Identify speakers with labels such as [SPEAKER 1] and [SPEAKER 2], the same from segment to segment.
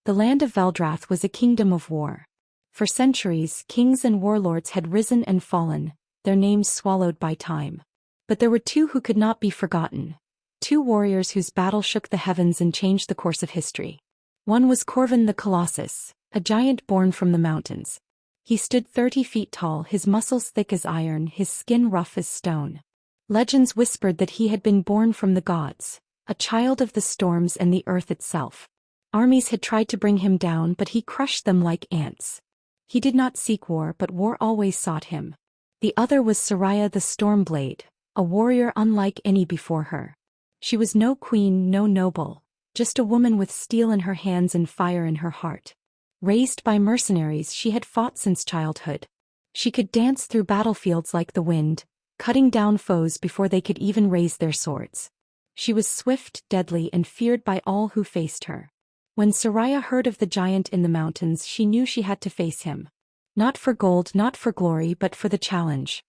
[SPEAKER 1] The land of Veldrath was a kingdom of war. For centuries, kings and warlords had risen and fallen, their names swallowed by time. But there were two who could not be forgotten. Two warriors whose battle shook the heavens and changed the course of history. One was Korvan the Colossus, a giant born from the mountains. He stood 30 feet tall, his muscles thick as iron, his skin rough as stone. Legends whispered that he had been born from the gods, a child of the storms and the earth itself. Armies had tried to bring him down, but he crushed them like ants. He did not seek war, but war always sought him. The other was Seraya the Stormblade, a warrior unlike any before her. She was no queen, no noble, just a woman with steel in her hands and fire in her heart. Raised by mercenaries, she had fought since childhood. She could dance through battlefields like the wind, cutting down foes before they could even raise their swords. She was swift, deadly, and feared by all who faced her. When Seraya heard of the giant in the mountains, she knew she had to face him. Not for gold, not for glory, but for the challenge.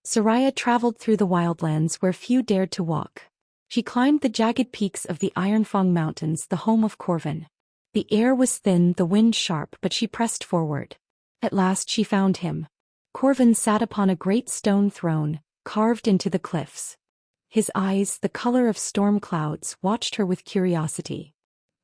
[SPEAKER 1] Seraya traveled through the wildlands where few dared to walk. She climbed the jagged peaks of the Ironfang Mountains, the home of Korvan. The air was thin, the wind sharp, but she pressed forward. At last she found him. Korvan sat upon a great stone throne, carved into the cliffs. His eyes, the color of storm clouds, watched her with curiosity.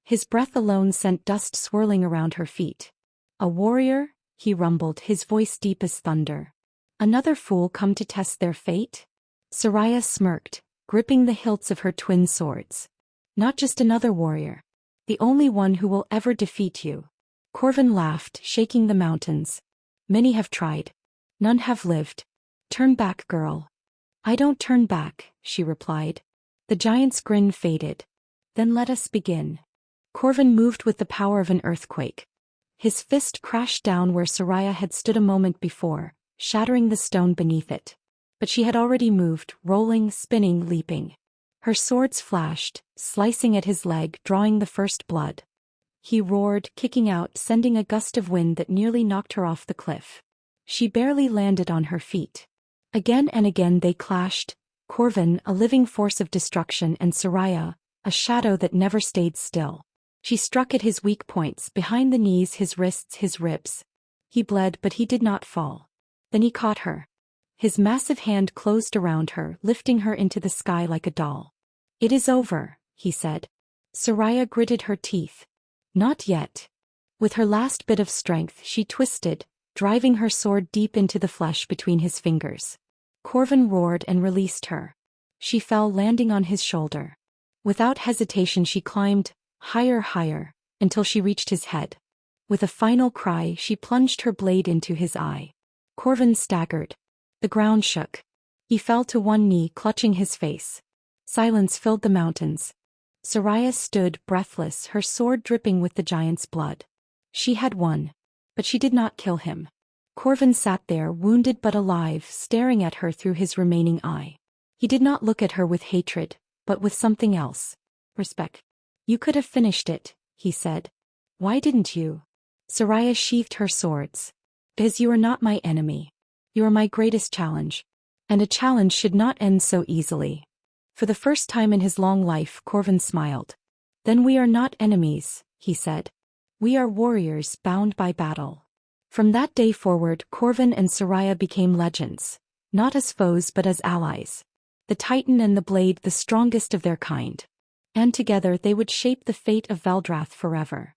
[SPEAKER 1] His breath alone sent dust swirling around her feet. "A warrior?" he rumbled, his voice deep as thunder. "Another fool come to test their fate?" Seraya smirked, gripping the hilts of her twin swords. "Not just another warrior. The only one who will ever defeat you." Korvan laughed, shaking the mountains. "Many have tried. None have lived. Turn back, girl." "I don't turn back," she replied. The giant's grin faded. "Then let us begin." Korvan moved with the power of an earthquake. His fist crashed down where Seraya had stood a moment before, shattering the stone beneath it. But she had already moved, rolling, spinning, leaping. Her swords flashed, slicing at his leg, drawing the first blood. He roared, kicking out, sending a gust of wind that nearly knocked her off the cliff. She barely landed on her feet. Again and again they clashed, Korvan, a living force of destruction, and Seraya, a shadow that never stayed still. She struck at his weak points, behind the knees, his wrists, his ribs. He bled, but he did not fall. Then he caught her. His massive hand closed around her, lifting her into the sky like a doll. "It is over," he said. Seraya gritted her teeth. "Not yet." With her last bit of strength, she twisted, driving her sword deep into the flesh between his fingers. Korvan roared and released her. She fell, landing on his shoulder. Without hesitation she climbed, higher, higher, until she reached his head. With a final cry, she plunged her blade into his eye. Korvan staggered. The ground shook. He fell to one knee, clutching his face. Silence filled the mountains. Seraya stood, breathless, her sword dripping with the giant's blood. She had won. But she did not kill him. Korvan sat there, wounded but alive, staring at her through his remaining eye. He did not look at her with hatred, but with something else. Respect. "You could have finished it," he said. "Why didn't you?" Seraya sheathed her swords. "Because you are not my enemy. You are my greatest challenge. And a challenge should not end so easily." For the first time in his long life, Korvan smiled. "Then we are not enemies," he said. "We are warriors bound by battle." From that day forward, Korvan and Seraya became legends. Not as foes but as allies. The Titan and the Blade, the strongest of their kind. And together they would shape the fate of Veldrath forever.